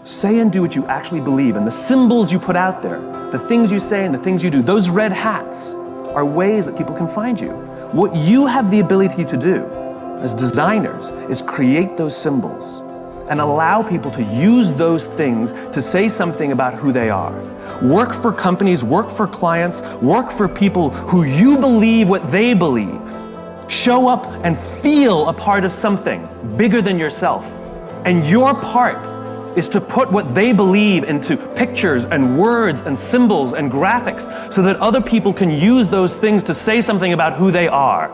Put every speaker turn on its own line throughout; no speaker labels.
Say and do what you actually believe, and the symbols you put out there, the things you say and the things you do, those red hats are ways that people can find you. What you have the ability to do as designers is create those symbols and allow people to use those things to say something about who they are. Work for companies, work for clients, work for people who you believe what they believe. Show up and feel a part of something bigger than yourself. And your part is to put what they believe into pictures and words and symbols and graphics so that other people can use those things to say something about who they are.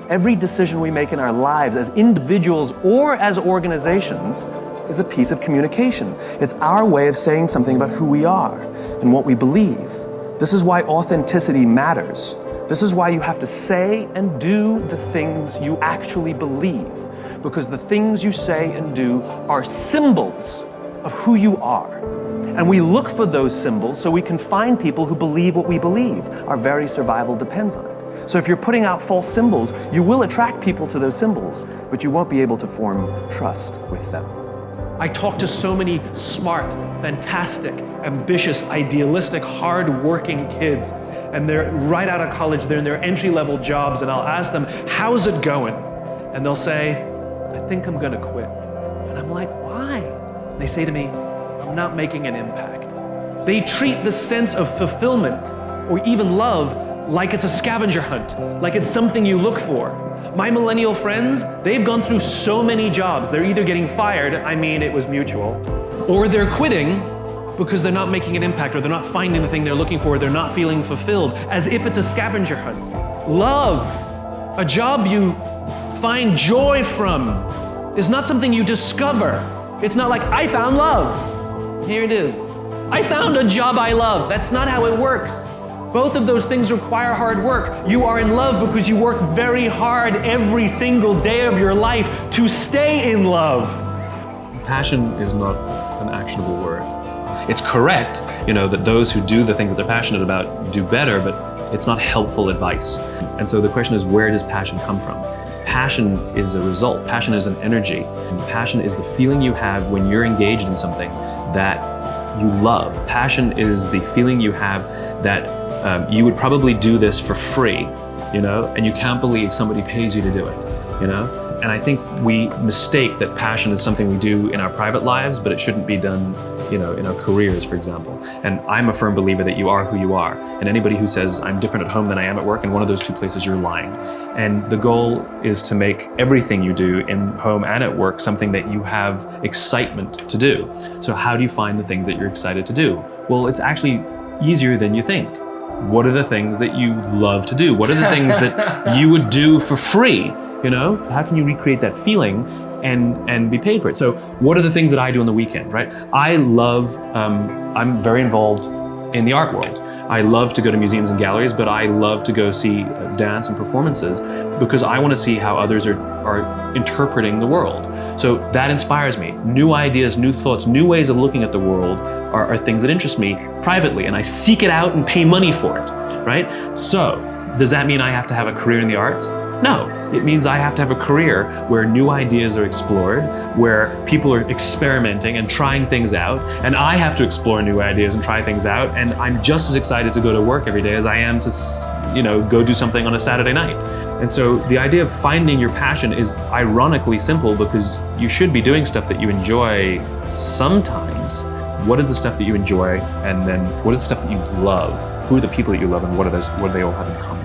Every decision we make in our lives as individuals or as organizations is a piece of communication. It's our way of saying something about who we are and what we believe. This is why authenticity matters. This is why you have to say and do the things you actually believe, because the things you say and do are symbols of who you are. And we look for those symbols so we can find people who believe what we believe. Our very survival depends on it. So if you're putting out false symbols, you will attract people to those symbols, but you won't be able to form trust with them. I talk to so many smart, fantastic, ambitious, idealistic, hard-working kids, and they're right out of college, they're in their entry-level jobs, and I'll ask them, how's it going? And they'll say, I think I'm gonna quit. And I'm like, why? They say to me, I'm not making an impact. They treat the sense of fulfillment or even love like it's a scavenger hunt, like it's something you look for. My millennial friends, they've gone through so many jobs. They're either getting fired, I mean it was mutual, or they're quitting because they're not making an impact, or they're not finding the thing they're looking for, they're not feeling fulfilled, as if it's a scavenger hunt. Love, a job you find joy from, is not something you discover. It's not like, I found love. Here it is. I found a job I love. That's not how it works. Both of those things require hard work. You are in love because you work very hard every single day of your life to stay in love.
Passion is not an actionable word. It's correct, that those who do the things that they're passionate about do better, but it's not helpful advice. And so the question is, where does passion come from? Passion is a result. Passion is an energy. And passion is the feeling you have when you're engaged in something that you love. Passion is the feeling you have that you would probably do this for free, and you can't believe somebody pays you to do it, And I think we mistake that passion is something we do in our private lives, but it shouldn't be done, in our careers, for example. And I'm a firm believer that you are who you are. And anybody who says, I'm different at home than I am at work, in one of those two places, you're lying. And the goal is to make everything you do in home and at work something that you have excitement to do. So how do you find the things that you're excited to do? Well, it's actually easier than you think. What are the things that you love to do? What are the things that you would do for free? How can you recreate that feeling and be paid for it? So what are the things that I do on the weekend, right? I love, I'm very involved in the art world. I love to go to museums and galleries, but I love to go see dance and performances because I want to see how others are interpreting the world. So that inspires me. New ideas, new thoughts, new ways of looking at the world are things that interest me privately, and I seek it out and pay money for it, right? So does that mean I have to have a career in the arts? No, it means I have to have a career where new ideas are explored, where people are experimenting and trying things out, and I have to explore new ideas and try things out, and I'm just as excited to go to work every day as I am to, go do something on a Saturday night. And so the idea of finding your passion is ironically simple because you should be doing stuff that you enjoy sometimes. What is the stuff that you enjoy, and then what is the stuff that you love? Who are the people that you love, and what do they all have in common?